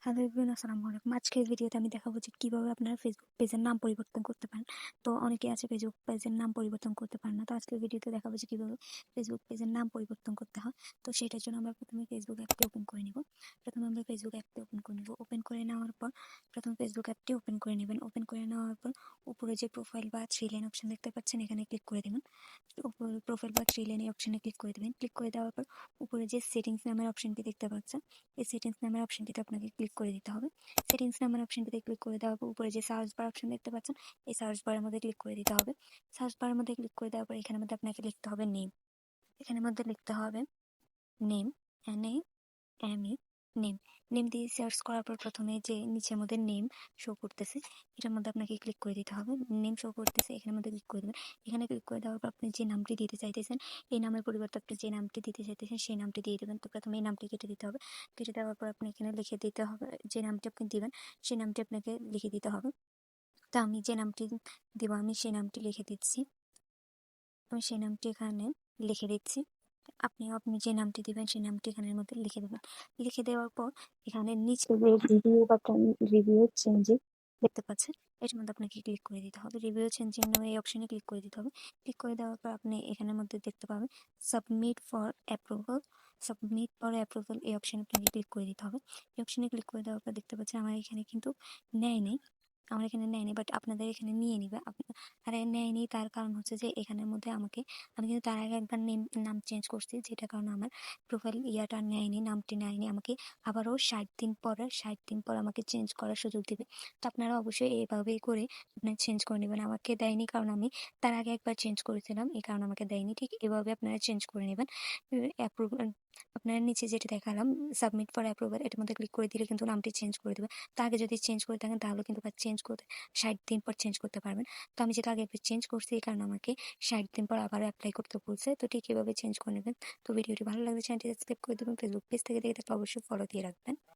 Hello everyone, আসসালামু আলাইকুম। আজকের ভিডিওতে আমি দেখাবো যে কিভাবে আপনারা ফেসবুক পেজের নাম পরিবর্তন করতে পারেন। তো অনেকে আছে ফেসবুক পেজের নাম পরিবর্তন করতে পারে না। তো আজকের ভিডিওতে দেখাবো যে কিভাবে ফেসবুক পেজের নাম পরিবর্তন করতে হয়। তো সেটার জন্য আমরা প্রথমে ফেসবুক অ্যাপটি ওপেন করে নিব। প্রথমে আমরা ফেসবুক অ্যাপটি ওপেন করে নিব। ওপেন করে নেওয়ার পর প্রথমে ফেসবুক অ্যাপটি ওপেন করে নেবেন। ওপেন করে নেওয়ার পর উপরে যে প্রোফাইল বা থ্রি লাইন অপশন দেখতে পাচ্ছেন, এখানে ক্লিক করে দেবেন। উপরে প্রোফাইল বা থ্রি লাইন অপশনে ক্লিক করে দেবেন। ক্লিক করে দেওয়ার পর উপরে যে সেটিংস নামের অপশনটি দেখতে পাচ্ছেন, এই সেটিংস নামের অপশনটিতে আপনাকে ক্লিক করে দিতে হবে। সেটিংস নামের অপশনটিতে ক্লিক করে দেওয়ার পর উপরে যে সার্চ বার অপশন দেখতে পাচ্ছেন, এই সার্চ বারের মধ্যে ক্লিক করে দিতে হবে। সার্চ বারের মধ্যে ক্লিক করে দেওয়ার পর এখানের মধ্যে আপনাকে লিখতে হবে নেম। এখানের মধ্যে লিখতে হবে নেম, NAME, নেম। নেম দিয়ে সার্চ করার পর প্রথমে যে নিচের মধ্যে নেম শো করতেছে, এটার মধ্যে আপনাকে ক্লিক করে দিতে হবে। নেম শো করতেছে, এখানের মধ্যে ক্লিক করে দেবেন। এখানে ক্লিক করে দেওয়ার পর আপনি যে নামটি দিতে চাইতেছেন, এই নামের পরিবর্তে আপনি যে নামটি দিতে চাইতেছেন সেই নামটি দিয়ে দেবেন। তো প্রথমে এই নামটি কেটে দিতে হবে। কেটে দেওয়ার পর আপনি এখানে লিখে দিতে হবে যে নামটি আপনি দিবেন, সেই নামটি আপনাকে লিখে দিতে হবে। তো আমি যে নামটি দিব আমি সেই নামটি লিখে দিচ্ছি। আমি সেই নামটি এখানে লিখে দিচ্ছি। আপনি যে নামটি দিবেন সেই নামটি এখানের মধ্যে লিখে দেবেন। লিখে দেওয়ার পর এখানে নিচে যে রিভিউ বাটন, রিভিউ চেঞ্জিং দেখতে পাচ্ছেন, এটার মধ্যে আপনাকে ক্লিক করে দিতে হবে। রিভিউ চেঞ্জিং নামে এই অপশনে ক্লিক করে দিতে হবে। ক্লিক করে দেওয়ার পর আপনি এখানের মধ্যে দেখতে পাবেন submit for approval. Submit for approval এই অপশনে আপনাকে ক্লিক করে দিতে হবে। এই অপশনে ক্লিক করে দেওয়ার পর দেখতে পাচ্ছেন আমার এখানে কিন্তু নেয়নি। আমার এখানে নেয়নি, বাট আপনাদের এখানে নিয়ে নিবে। আর নেয়নি তার কারণ হচ্ছে যে এখানের মধ্যে আমি কিন্তু তার আগে একবার নাম চেঞ্জ করছি, যেটার কারণে আমার প্রোফাইল ইয়াটা নেয়নি, নামটি নেয়নি। আমাকে আবারও 60 দিন পর আমাকে চেঞ্জ করার সুযোগ দিবে। তো আপনারা অবশ্যই এভাবেই করে আপনারা চেঞ্জ করে নেবেন। আমাকে দেয়নি কারণ আমি তার আগে একবার চেঞ্জ করেছিলাম, এই কারণে আমাকে দেয়নি। ঠিক এভাবে আপনারা চেঞ্জ করে নেবেন। অ্যাপ্রুভাল আপনার নিচে যেটা দেখালাম সাবমিট ফর অ্যাপ্রুভাল, এটার মধ্যে ক্লিক করে দিলে কিন্তু নামটি চেঞ্জ করে দেবে। তো আগে যদি চেঞ্জ করে থাকেন তাহলে কিন্তু চেঞ্জ করতে 60 দিন পর চেঞ্জ করতে পারবেন। তো আমি যেটা আগে চেঞ্জ করছি এই কারণে আমাকে 60 দিন পর আবার অ্যাপ্লাই করতে বলছে। তো ঠিক এভাবে চেঞ্জ করে নেবেন। তো ভিডিওটি ভালো লাগলে চ্যানেলটি সাবস্ক্রাইব করে দেবেন। ফেসবুক পেজ থেকে দেখে থাকলে অবশ্যই ফলো দিয়ে রাখবেন।